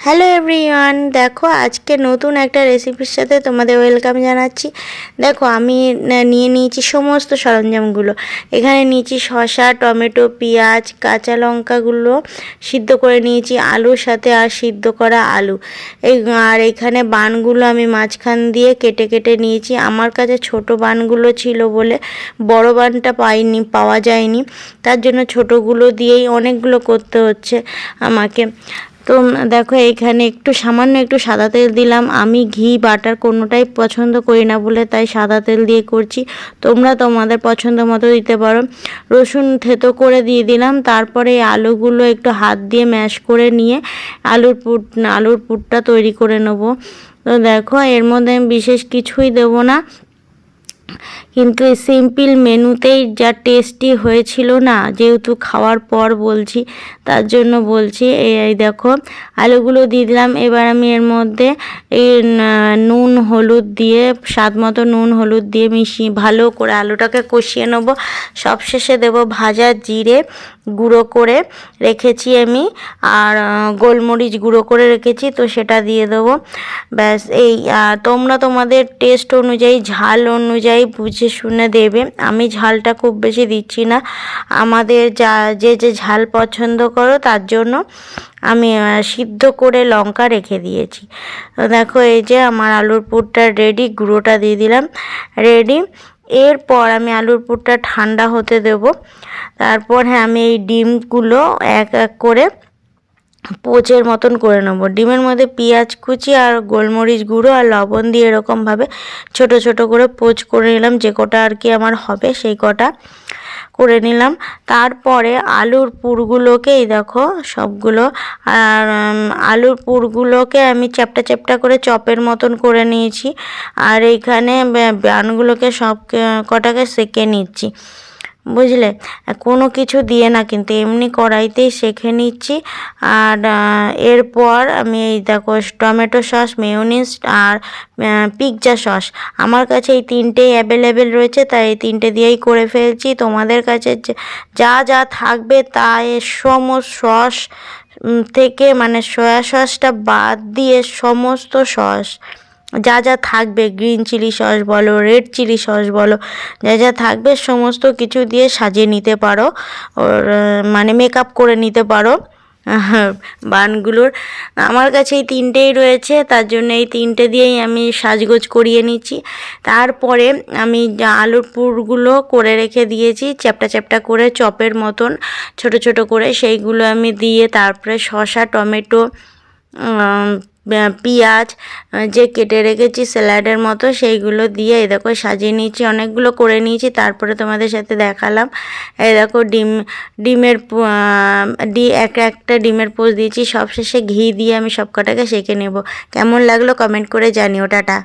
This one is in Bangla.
হ্যালো এভরিওয়ান, দেখো আজকে নতুন একটা রেসিপির সাথে তোমাদের ওয়েলকাম জানাচ্ছি। দেখো আমি নিয়ে নিয়েছি সমস্ত সরঞ্জামগুলো। এখানে নিয়েছি শসা, টমেটো, পেঁয়াজ, কাঁচা লঙ্কাগুলো সিদ্ধ করে নিয়েছি আলুর সাথে, আর সিদ্ধ করা আলু আর এখানে বানগুলো আমি মাঝখান দিয়ে কেটে কেটে নিয়েছি। আমার কাছে ছোট বানগুলো ছিল বলে বড় বানটা পাওয়া যায়নি, তার জন্য ছোটোগুলো দিয়েই অনেকগুলো করতে হচ্ছে আমাকে। তো দেখো এইখানে সামান্য একটু সাদা তেল দিলাম। আমি ঘি বাটার কোনোটাই পছন্দ করি না বলে তাই সাদা তেল দিয়ে করছি, তোমরা তোমাদের পছন্দ মতো দিতে পারো। রসুন থেতো করে দিয়ে দিলাম। তারপরে এই আলুগুলো একটু হাত দিয়ে ম্যাশ করে নিয়ে আলুর পুরটা তৈরি করে নেব। তো দেখো এর মধ্যে আমি বিশেষ কিছুই দেবো না, কিন্তু এই সিম্পল মেনুতেই যা টেস্টি হয়েছিল না, যেহেতু খাওয়ার পর বলছি তার জন্য বলছি। এই দেখো আলুগুলো দিয়ে দিলাম। এবার আমি এর মধ্যে এই নুন হলুদ দিয়ে, স্বাদ মতো নুন হলুদ দিয়ে মিশিয়ে ভালো করে আলুটাকে কষিয়ে নেবো। সবশেষে দেবো ভাজা জিরে গুঁড়ো করে রেখেছি আমি, আর গোলমরিচ গুঁড়ো করে রেখেছি, তো সেটা দিয়ে দেবো। ব্যাস এই তোমরা তোমাদের টেস্ট অনুযায়ী, ঝাল অনুযায়ী বুঝে শুনে দেবে। আমি ঝালটা খুব বেশি দিচ্ছি না, আমাদের যে ঝাল পছন্দ করো তার জন্য আমি সিদ্ধ করে লঙ্কা রেখে দিয়েছি। তো দেখো এই যে আমার আলুর পুরটা রেডি, গুঁড়োটা দিয়ে দিলাম, রেডি। এরপর আমি আলুর পুরটা ঠান্ডা হতে দেব। তারপর আমি এই ডিমগুলো এক এক করে পোচের মতন করে নেব। ডিমের মধ্যে পেঁয়াজ কুচি আর গোলমরিচ গুঁড়ো আর লবণ দিয়ে এরকমভাবে ছোট ছোট করে পোচ করে নিলাম, যে কটা আর কি আমার হবে সেই কটা করে নিলাম। তারপরে আলুর পুরগুলোকে, এই দেখো সবগুলো, আর আলুর পুরগুলোকে আমি চ্যাপটা চ্যাপটা করে চপের মতন করে নিয়েছি। আর এইখানে বানগুলোকে সব কটাকে সেঁকে নিচ্ছি, বুঝলে, কোনো কিছু দিয়ে না, কিন্তু এমনি কড়াইতেই সেঁকে নিচ্ছি। আর এরপর আমি এই দেখো টমেটো সস, মেয়োনিজ আর পিৎজা সস, আমার কাছে এই তিনটেই অ্যাভেলেবেল রয়েছে, তাই এই তিনটে দিয়েই করে ফেলছি। তোমাদের কাছে যা যা থাকবে তা এর সমস্ত সস থেকে, মানে সয়া সসটা বাদ দিয়ে সমস্ত সস যা যা থাকবে, গ্রিন চিলি সস বলো, রেড চিলি সস বলো, যা যা থাকবে সমস্ত কিছু দিয়ে সাজিয়ে নিতে পারো, ওর মানে মেকআপ করে নিতে পারো বানগুলোর। আমার কাছে এই তিনটেই রয়েছে, তার জন্য এই তিনটে দিয়েই আমি সাজগোজ করিয়ে নিচ্ছি। তারপরে আমি আলুর পুরগুলো করে রেখে দিয়েছি চ্যাপটা চ্যাপটা করে চপের মতন ছোট ছোট করে, সেইগুলো আমি দিয়ে, তারপরে শসা, টমেটো, পেঁয়াজ যে কেটে রেখেছি স্যালাডের মতো, সেইগুলো দিয়ে এই দেখো সাজিয়ে নিয়েছি, অনেকগুলো করে নিয়েছি। তারপরে তোমাদের সাথে দেখালাম। এই দেখো একটা ডিমের পোচ দিয়েছি। সবশেষে ঘি দিয়ে আমি সব কটাকে সেঁকে নেব। কেমন লাগলো কমেন্ট করে জানিও। টাটা।